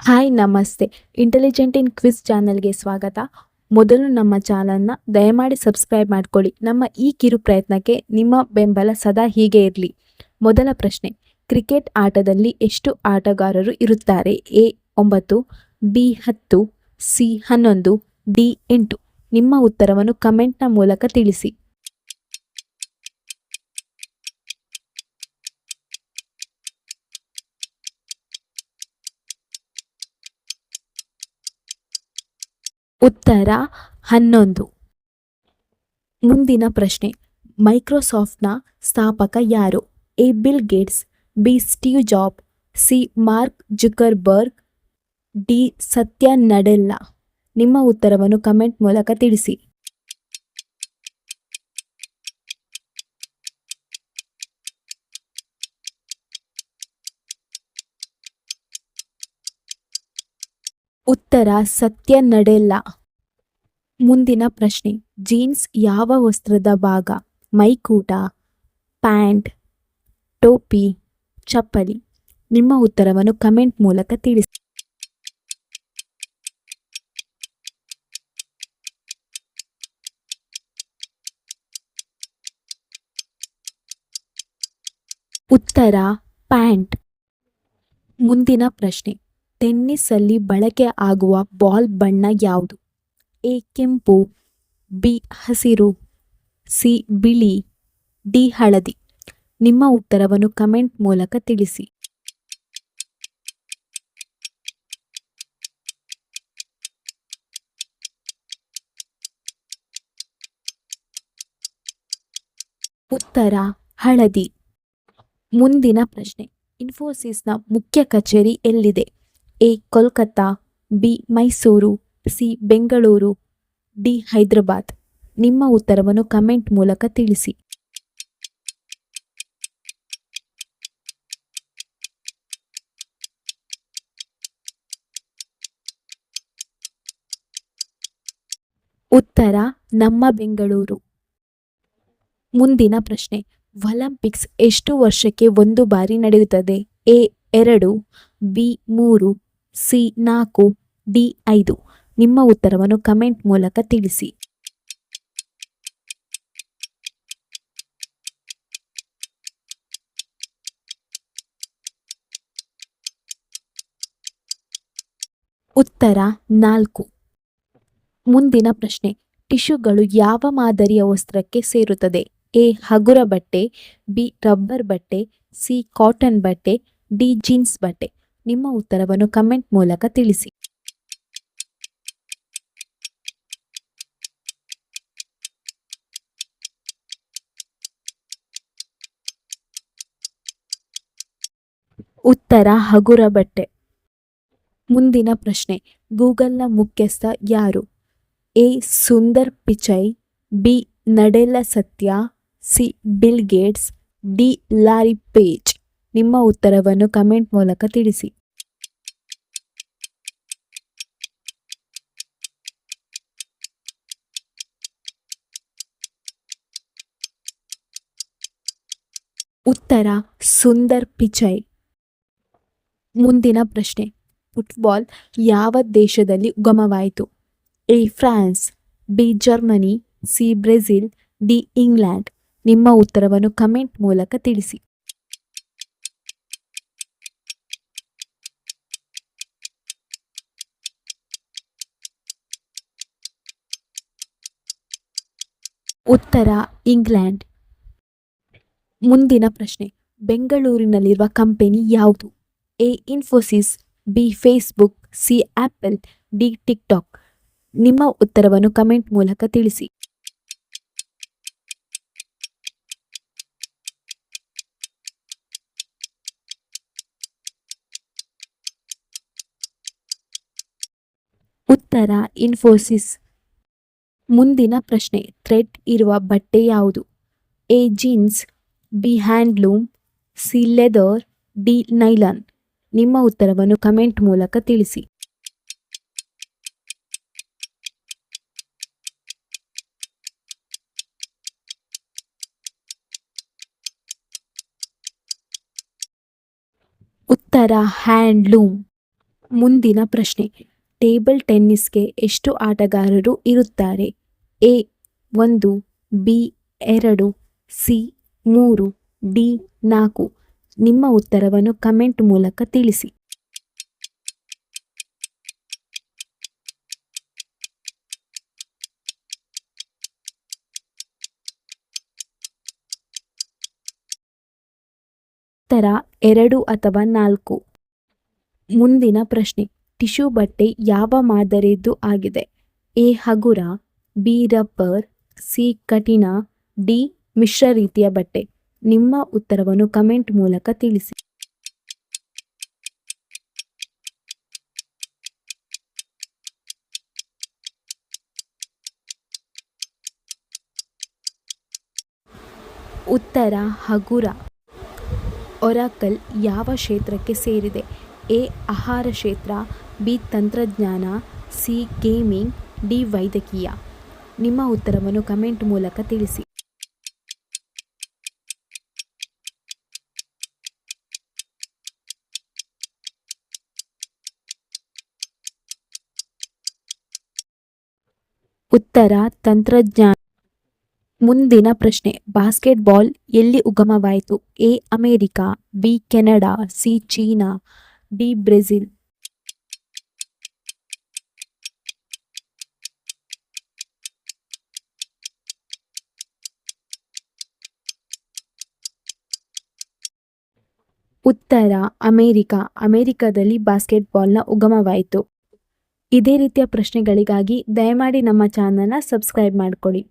Hi ನಮಸ್ತೆ. Intelligent in quiz ಚಾನಲ್ಗೆ ಸ್ವಾಗತ. ಮೊದಲು ನಮ್ಮ ಚಾನಲ್ನ ದಯಮಾಡಿ ಸಬ್ಸ್ಕ್ರೈಬ್ ಮಾಡ್ಕೊಳ್ಳಿ. ನಮ್ಮ ಈ ಕಿರು ಪ್ರಯತ್ನಕ್ಕೆ ನಿಮ್ಮ ಬೆಂಬಲ ಸದಾ ಹೀಗೆ ಇರಲಿ. ಮೊದಲ ಪ್ರಶ್ನೆ, ಕ್ರಿಕೆಟ್ ಆಟದಲ್ಲಿ ಎಷ್ಟು ಆಟಗಾರರು ಇರುತ್ತಾರೆ? A 9, B 10, C 11, D 8. ನಿಮ್ಮ ಉತ್ತರವನ್ನು ಕಮೆಂಟ್ನ ಮೂಲಕ ತಿಳಿಸಿ. ಉತ್ತರ 11. ಮುಂದಿನ ಪ್ರಶ್ನೆ, ಮೈಕ್ರೋಸಾಫ್ಟ್ನ ಸ್ಥಾಪಕ ಯಾರು? A bill Gates, B Steve job, C mark Zuckerberg, D ಸತ್ಯ ನಡೆಲ್ಲ. ನಿಮ್ಮ ಉತ್ತರವನ್ನು ಕಮೆಂಟ್ ಮೂಲಕ ತಿಳಿಸಿ. ಉತ್ತರ ಸತ್ಯ ನಡೆಲ್ಲ. ಮುಂದಿನ ಪ್ರಶ್ನೆ, ಜೀನ್ಸ್ ಯಾವ ವಸ್ತ್ರದ ಭಾಗ? ಮೈಕೂಟ, ಪ್ಯಾಂಟ್, ಟೋಪಿ, ಚಪ್ಪಲಿ. ನಿಮ್ಮ ಉತ್ತರವನ್ನು ಕಮೆಂಟ್ ಮೂಲಕ ತಿಳಿಸಿ. ಉತ್ತರ ಪ್ಯಾಂಟ್. ಮುಂದಿನ ಪ್ರಶ್ನೆ, ಟೆನ್ನಿಸಲ್ಲಿ ಬಳಕೆ ಆಗುವ ಬಾಲ್ ಬಣ್ಣ ಯಾವುದು? ಎ ಕೆಂಪು, ಬಿ ಹಸಿರು, ಸಿ ಬಿಳಿ, ಡಿ ಹಳದಿ. ನಿಮ್ಮ ಉತ್ತರವನ್ನು ಕಮೆಂಟ್ ಮೂಲಕ ತಿಳಿಸಿ. ಉತ್ತರ ಹಳದಿ. ಮುಂದಿನ ಪ್ರಶ್ನೆ, ಇನ್ಫೋಸಿಸ್ನ ಮುಖ್ಯ ಕಚೇರಿ ಎಲ್ಲಿದೆ? A Kolkata, B Mysuru, C Bengaluru, D Hyderabad. ನಿಮ್ಮ ಉತ್ತರವನ್ನು ಕಮೆಂಟ್ ಮೂಲಕ ತಿಳಿಸಿ. ಉತ್ತರ ನಮ್ಮ ಬೆಂಗಳೂರು. ಮುಂದಿನ ಪ್ರಶ್ನೆ, ಒಲಿಂಪಿಕ್ಸ್ ಎಷ್ಟು ವರ್ಷಕ್ಕೆ ಒಂದು ಬಾರಿ ನಡೆಯುತ್ತದೆ? A 2, B 3, C 4, D 5. ನಿಮ್ಮ ಉತ್ತರವನ್ನು ಕಮೆಂಟ್ ಮೂಲಕ ತಿಳಿಸಿ. ಉತ್ತರ 4. ಮುಂದಿನ ಪ್ರಶ್ನೆ, ಟಿಶ್ಯೂಗಳು ಯಾವ ಮಾದರಿಯ ವಸ್ತ್ರಕ್ಕೆ ಸೇರುತ್ತದೆ? ಎ ಹಗುರ ಬಟ್ಟೆ, ಬಿ ರಬ್ಬರ್ ಬಟ್ಟೆ, ಸಿ ಕಾಟನ್ ಬಟ್ಟೆ, ಡಿ ಜೀನ್ಸ್ ಬಟ್ಟೆ. ನಿಮ್ಮ ಉತ್ತರವನ್ನು ಕಮೆಂಟ್ ಮೂಲಕ ತಿಳಿಸಿ. ಉತ್ತರ ಹಗುರ ಬಟ್ಟೆ. ಮುಂದಿನ ಪ್ರಶ್ನೆ, ಗೂಗಲ್ನ ಮುಖ್ಯಸ್ಥ ಯಾರು? ಎ ಸುಂದರ್ ಪಿಚೈ, ಬಿ ನಡೆಲ್ಲ ಸತ್ಯ, C bill Gates, D lorry page. ನಿಮ್ಮ ಉತ್ತರವನ್ನು ಕಮೆಂಟ್ ಮೂಲಕ ತಿಳಿಸಿ. ಉತ್ತರ ಸುಂದರ್ ಪಿಚೈ. ಮುಂದಿನ ಪ್ರಶ್ನೆ, ಫುಟ್ಬಾಲ್ ಯಾವ ದೇಶದಲ್ಲಿ ಉಗಮವಾಯಿತು? A France, B Germany, C Brazil, D England. ನಿಮ್ಮ ಉತ್ತರವನ್ನು ಕಮೆಂಟ್ ಮೂಲಕ ತಿಳಿಸಿ. ಉತ್ತರ ಇಂಗ್ಲೆಂಡ್. ಮುಂದಿನ ಪ್ರಶ್ನೆ, ಬೆಂಗಳೂರಿನಲ್ಲಿರುವ ಕಂಪನಿ ಯಾವುದು? A Infosys, B Facebook, C apple, D TikTok. ನಿಮ್ಮ ಉತ್ತರವನ್ನು ಕಮೆಂಟ್ ಮೂಲಕ ತಿಳಿಸಿ. ಉತ್ತರ ಇನ್ಫೋಸಿಸ್. ಮುಂದಿನ ಪ್ರಶ್ನೆ, ಥ್ರೆಡ್ ಇರುವ ಬಟ್ಟೆ ಯಾವುದು? A jeans, B handloom, C leather, D nylon. ನಿಮ್ಮ ಉತ್ತರವನ್ನು ಕಮೆಂಟ್ ಮೂಲಕ ತಿಳಿಸಿ. ಉತ್ತರ ಹ್ಯಾಂಡ್ಲೂಮ್. ಮುಂದಿನ ಪ್ರಶ್ನೆ, ಟೇಬಲ್ ಟೆನ್ನಿಸ್ಗೆ ಎಷ್ಟು ಆಟಗಾರರು ಇರುತ್ತಾರೆ? A 1, B 2, C 3, D 4. ನಿಮ್ಮ ಉತ್ತರವನ್ನು ಕಮೆಂಟ್ ಮೂಲಕ ತಿಳಿಸಿ. ಉತ್ತರ 2 ಅಥವಾ 4. ಮುಂದಿನ ಪ್ರಶ್ನೆ, ಟಿಶ್ಯೂ ಬಟ್ಟೆ ಯಾವ ಮಾದರಿದ್ದು ಆಗಿದೆ? ಎ ಹಗುರ, ಬಿ ರಬ್ಬರ್, ಸಿ ಕಠಿಣ, ಡಿ ಮಿಶ್ರ ರೀತಿಯ ಬಟ್ಟೆ. ನಿಮ್ಮ ಉತ್ತರವನ್ನು ಕಮೆಂಟ್ ಮೂಲಕ ತಿಳಿಸಿ. ಉತ್ತರ ಹಗುರ. ಒರಾಕಲ್ ಯಾವ ಕ್ಷೇತ್ರಕ್ಕೆ ಸೇರಿದೆ? ಎ ಆಹಾರ ಕ್ಷೇತ್ರ, ಬಿ ತಂತ್ರಜ್ಞಾನ, ಸಿ ಗೇಮಿಂಗ್, ಡಿ ವೈದ್ಯಕೀಯ. ನಿಮ್ಮ ಉತ್ತರವನ್ನು ಕಮೆಂಟ್ ಮೂಲಕ ತಿಳಿಸಿ. ಉತ್ತರ ತಂತ್ರಜ್ಞಾನ. ಮುಂದಿನ ಪ್ರಶ್ನೆ, ಬಾಸ್ಕೆಟ್ಬಾಲ್ ಎಲ್ಲಿ ಉಗಮವಾಯಿತು? A America, B Canada, C China, D Brazil. ಉತ್ತರ ಅಮೆರಿಕ. ಅಮೆರಿಕದಲ್ಲಿ ಬಾಸ್ಕೆಟ್ಬಾಲ್ನ ಉಗಮವಾಯಿತು. ಇದೇ ರೀತಿಯ ಪ್ರಶ್ನೆಗಳಿಗಾಗಿ ದಯಮಾಡಿ ನಮ್ಮ ಚಾನಲ್ನ ಸಬ್ಸ್ಕ್ರೈಬ್ ಮಾಡಿಕೊಳ್ಳಿ.